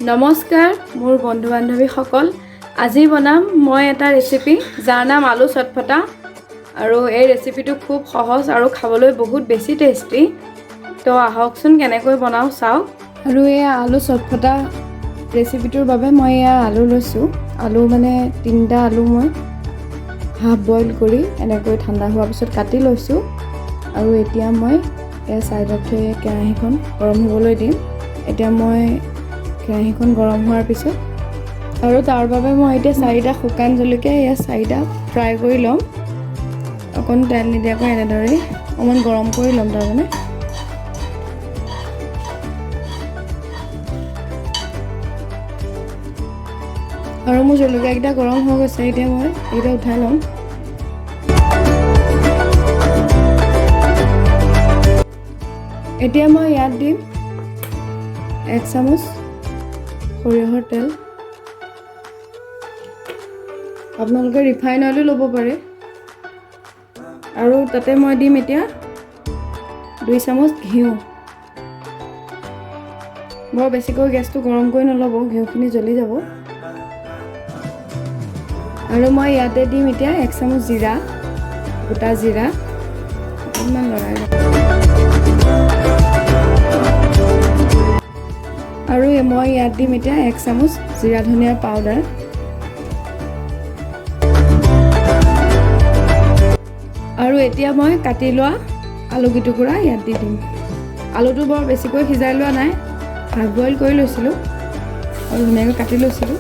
নমস্কাৰ মোৰ বন্ধু বান্ধৱীসকল আজি বনাম মই এটা ৰেচিপি যাৰ নাম আলু চটফটা আৰু এই ৰেচিপিটো খুব সহজ আৰু খাবলৈ বহুত বেছি টেষ্টি তো আহকচোন কেনেকৈ বনাও চাও আৰু এই আলু চটফটা ৰেচিপিটোৰ বাবে মই আলু লৈছো আলু মানে 3টা আলু মই হাফ বইল কৰি এনেকৈ ঠাণ্ডা হোৱাৰ পিছত কাটি লৈছো আৰু এতিয়া মই এই সাইডতে কেৰাহীখন গৰম হ'বলৈ দিম এতিয়া মই কেৰাহীখন গৰম হোৱাৰ পিছত আৰু তাৰ বাবে মই এতিয়া 4টা শুকান জলকীয়া এই 4টা ফ্ৰাই কৰি লম অকণ তেল নিদিয়াকৈ এনেদৰে অকণ গৰম কৰি লম তাৰ মানে আৰু মোৰ জলকীয়াকেইটা গৰম হৈ গৈছে এতিয়া মই এইটা উঠাই লম এতিয়া মই ইয়াত দিম 1 চামুচ সৰিয়হৰ তেল আপোনালোকে ৰিফাইন অইল ল'ব পাৰে আৰু তাতে মই দিম এতিয়া 2 চামুচ ঘিউ বৰ বেছিকৈ গেছটো গৰম কৰি নল'ব ঘিউখিনি জ্বলি যাব আৰু মই ইয়াতে দিম এতিয়া 1 চামুচ জিৰা গোটা জিৰা অকণমান লৰাই আৰু মই ইয়াত দিম এতিয়া 1 চামুচ জিৰা ধনিয়া পাউডাৰ আৰু এতিয়া মই কাটি লোৱা আলু কিটুকুৰা ইয়াত দি দিম আলুটো বৰ বেছিকৈ সিজাই লোৱা নাই হাফ বইল কৰি লৈছিলো আৰু ধুনীয়াকৈ কাটি লৈছিলো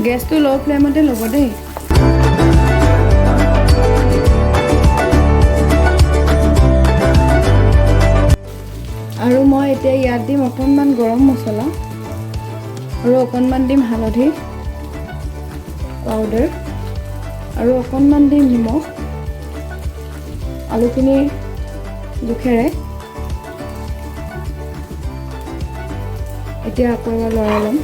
গেছটো লো ফ্লেমতে ল'ব দেই আৰু মই এতিয়া ইয়াত দিম অকণমান গৰম মছলা আৰু অকণমান দিম হালধি পাউডাৰ আৰু অকণমান দিম নিমখ আলুখিনি জোখেৰে এতিয়া আকৌ এবাৰ লৰাই ল'ম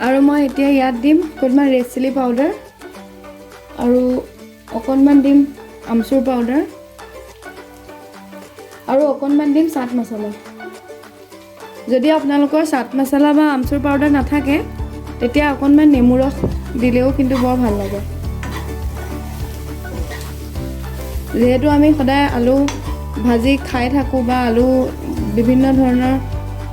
আৰু মই এতিয়া ইয়াত দিম অকণমান ৰেড চিলি পাউডাৰ আৰু অকণমান দিম আমচুৰ পাউডাৰ আৰু অকণমান দিম চাট মছলা যদি আপোনালোকৰ চাট মছলা বা আমচুৰ পাউডাৰ নাথাকে তেতিয়া অকণমান নেমু ৰস দিলেও কিন্তু বৰ ভাল লাগে যেহেতু আমি সদায় আলু ভাজি খাই থাকোঁ বা আলু বিভিন্ন ধৰণৰ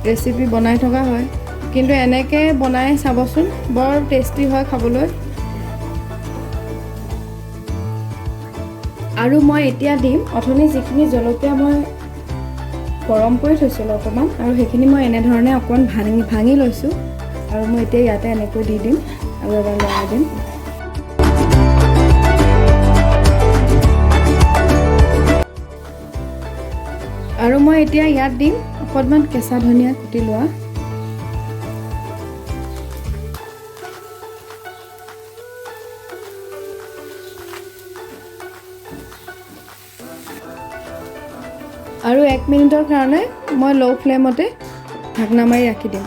ৰেচিপি বনাই থকা হয় কিন্তু এনেকৈ বনাই চাবচোন বৰ টেষ্টি হয় খাবলৈ আৰু মই এতিয়া দিম অথনি যিখিনি জলকীয়া মই গৰম কৰি থৈছিলোঁ অকণমান আৰু সেইখিনি মই এনেধৰণে অকণ ভাঙি লৈছোঁ আৰু মই এতিয়া ইয়াতে এনেকৈ দি দিম আৰু এবাৰ লৰাই দিম আৰু মই এতিয়া ইয়াত দিম অকণমান কেঁচা ধনিয়া কুটি লোৱা আৰু 1 মিনিটৰ কাৰণে মই লো ফ্লেমতে ঢাকনা মাৰি ৰাখি দিম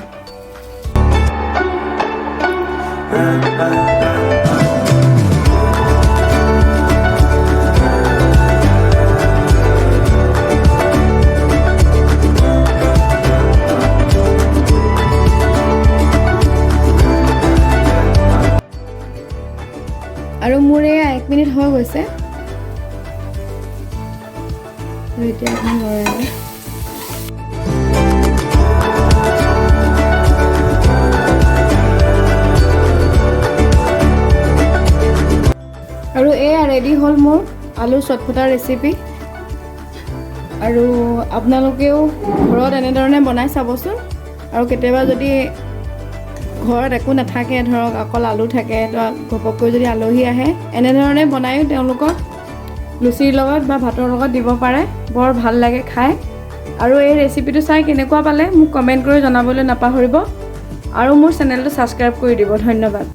আৰু মোৰ এয়া 1 মিনিট হৈ গৈছে এতিয়া এখন লৰাই দিম আৰু এয়া ৰেডি হ'ল মোৰ আলু চটফটা ৰেচিপি আৰু আপোনালোকেও ঘৰত এনেধৰণে বনাই চাবচোন আৰু কেতিয়াবা যদি ঘৰত একো নাথাকে ধৰক অকল আলু থাকে তো ঘপককৈ যদি আলহী আহে এনেধৰণে বনায়ো তেওঁলোকক লুচিৰ লগত বা ভাতৰ লগত দিব পাৰে বৰ ভাল লাগে খাই আৰু এই ৰেচিপিটো চাই কেনেকুৱা পালে মোক কমেণ্ট কৰি জনাবলৈ নাপাহৰিব আৰু মোৰ চেনেলটো ছাবস্ক্ৰাইব কৰি দিব ধন্যবাদ